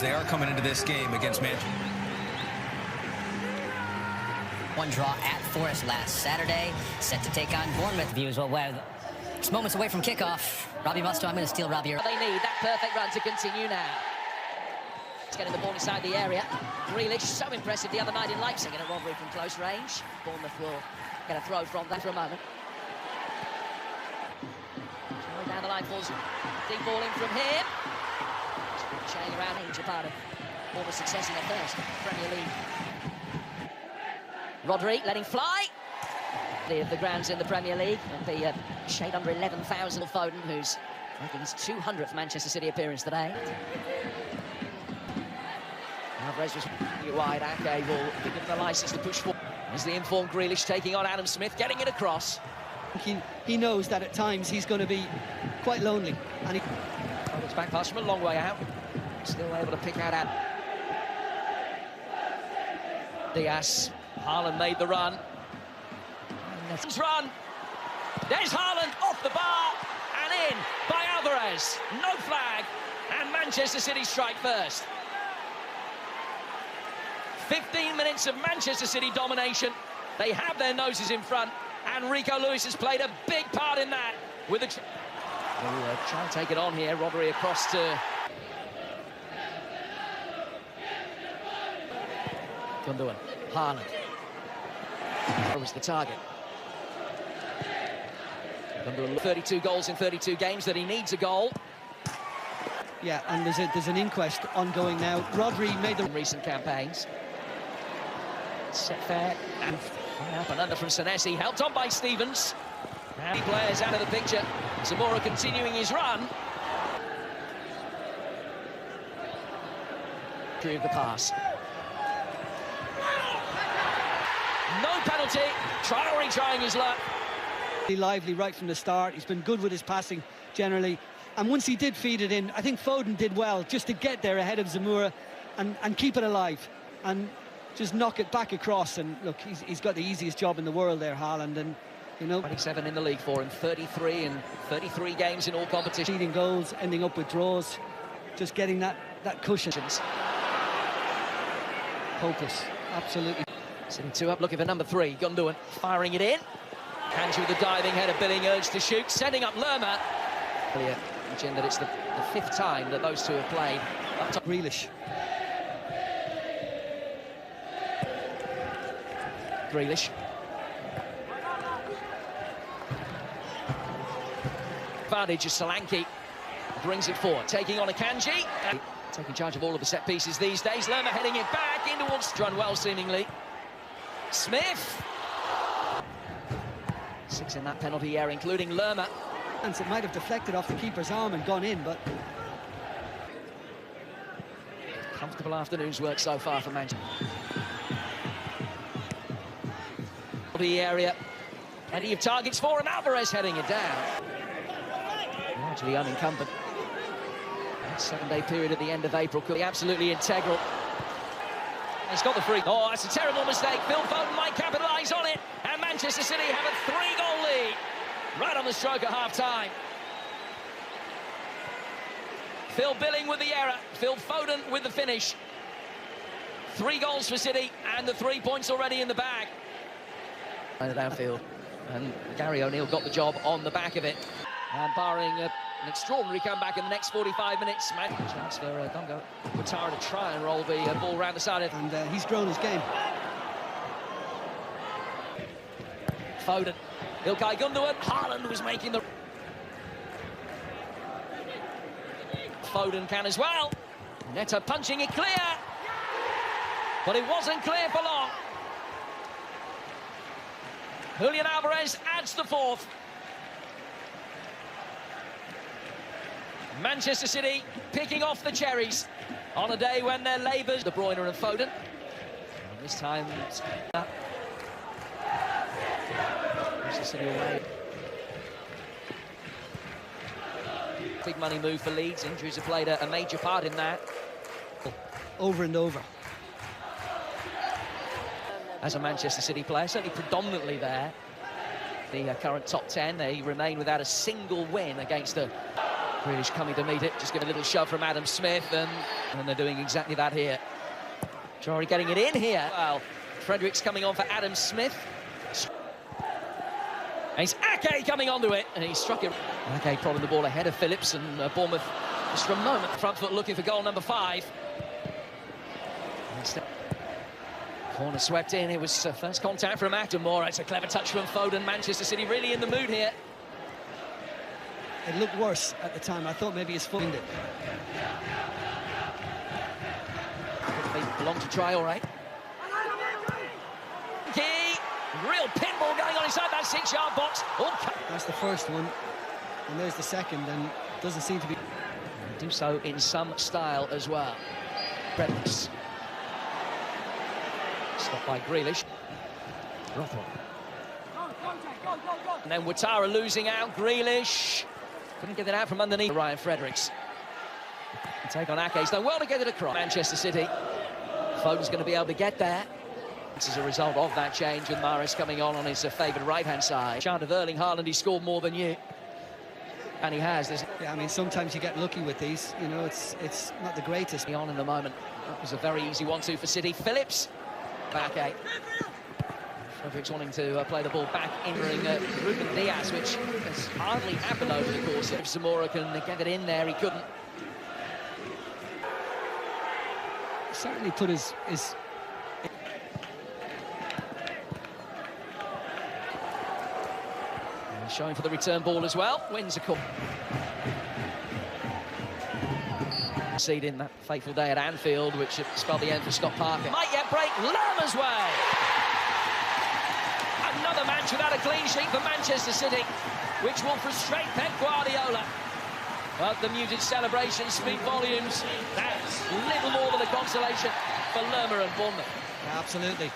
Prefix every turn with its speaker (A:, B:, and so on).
A: they are coming into this game against Manchester.
B: One draw at Forest last Saturday, set to take on Bournemouth. Views well, it's moments away from kickoff. Robbie Mustoe, I'm going to steal Robbie.
C: They need that perfect run to continue now. It's getting the ball inside the area. Grealish, so impressive the other night in Leipzig in a robbery from close range. Bournemouth will get a throw from that for a moment. Down the line, falls deep ball in from him. Chain around Ainge, a part of Bournemouth's success in their first Premier League. Rodri letting fly. The grounds in the Premier League will be a shade under 11,000. Foden, who's making his 200th Manchester City appearance today. Alvarez was wide. Ake will be given the licence to push forward. As the informed Grealish taking on Adam Smith, getting it across.
D: He knows that at times he's going to be quite lonely. And
C: it's back pass from a long way out. Still able to pick out Adam. Diaz. Haaland made the run. Run. There's Haaland off the bar and in by Alvarez. No flag, and Manchester City strike first. 15 minutes of Manchester City domination. They have their noses in front, and Rico Lewis has played a big part in that. With a try and take it on here. Rodri across to Gundogan. Haaland. That was the target. 32 goals in 32 games that he needs a goal.
D: Yeah, and there's an inquest ongoing now. Rodri made the
C: recent campaigns. Set fair and up and under from Senesi, helped on by Stevens. And players out of the picture. Zamora continuing his run. Through the pass. No penalty. Traore trying his luck.
D: Lively right from the start. He's been good with his passing generally, and once he did feed it in, I think Foden did well just to get there ahead of Zamora and keep it alive and just knock it back across. And look, he's got the easiest job in the world there, Haaland, and you know,
C: 27 in the league for him, 33 in 33 games in all competitions.
D: Leading goals, ending up with draws, just getting that cushion. Hopeless, absolutely.
C: Sitting 2 up, looking for number 3, Gundogan firing it in. Kanji with the diving header, Billing urged to shoot, setting up Lerma. Earlier mentioned that it's the 5th time that those two have played. Up top.
D: Grealish.
C: Grealish. Advantage of Solanke. Brings it forward, taking on Akanji. Taking charge of all of the set pieces these days. Lerma heading it back in towards Strun well, seemingly. Smith. 6 in that penalty area, including Lerma.
D: And it might have deflected off the keeper's arm and gone in, but
C: comfortable afternoon's work so far for Manchester. The area, plenty of targets for him. Alvarez heading it down. Largely unencumbered. That 7-day period at the end of April could be absolutely integral. He's got the free. Oh, that's a terrible mistake. Phil Foden might capitalise on it, and Manchester City have a 3-goal lead right on the stroke of half-time. Phil Billing with the error, Phil Foden with the finish. 3 goals for City, and the 3 points already in the bag. Downfield, and Gary O'Neill got the job on the back of it. And barring an extraordinary comeback in the next 45 minutes, chance for Dongo Ouattara to try and roll the ball round the side of.
D: And he's grown his game.
C: Foden, Ilkay Gundogan, Haaland was making the. Foden can as well. Neto punching it clear, but it wasn't clear for long. Julian Alvarez adds the 4th. Manchester City picking off the cherries on a day when their labours. De Bruyne and Foden. And this time, Manchester City away. Big money move for Leeds. Injuries have played a major part in that.
D: Over and over.
C: As a Manchester City player, certainly predominantly there. The current top 10, they remain without a single win against a Grealish coming to meet it, just give a little shove from Adam Smith, and they're doing exactly that here. Jory getting it in here. Well, Fredericks coming on for Adam Smith. And it's Ake coming onto it, and he struck it. Ake prodding the ball ahead of Phillips, and Bournemouth just for a moment. Front foot looking for goal number 5. Corner swept in. It was first contact from Acton. It's a clever touch from Foden. Manchester City really in the mood here.
D: It looked worse at the time. I thought maybe his foot in it.
C: They belong to try, all right. Key, real pinball going on inside that 6-yard box. Oh,
D: that's the first one, and there's the second, and doesn't seem to be.
C: Do so in some style as well. Fredericks. Stopped by Grealish. Rothwell. And then Ouattara losing out. Grealish couldn't get it out from underneath. Ryan Fredericks. Take on Ake. He's done well to get it across. Manchester City. Foden's going to be able to get there. This is a result of that change, with Mahrez coming on his favoured right-hand side. Chant of Erling Haaland, he scored more than you. And he has.
D: Yeah, I mean, sometimes you get lucky with these. You know, it's not the greatest.
C: On in the moment. That was a very easy 1-2 for City. Phillips. Back 8. Fredericks wanting to play the ball back, entering Ruben Diaz, which has hardly happened over the course. If Zamora can get it in there, he couldn't.
D: Certainly put his
C: showing for the return ball as well. Wins a cup. Conceding that fateful day at Anfield, which spelled the end for Scott Parker. Might yet break Lerma's way. Another match without a clean sheet for Manchester City, which will frustrate Pep Guardiola. But the muted celebrations speak volumes. That's little more than a consolation for Lerma and Bournemouth.
D: absolutely.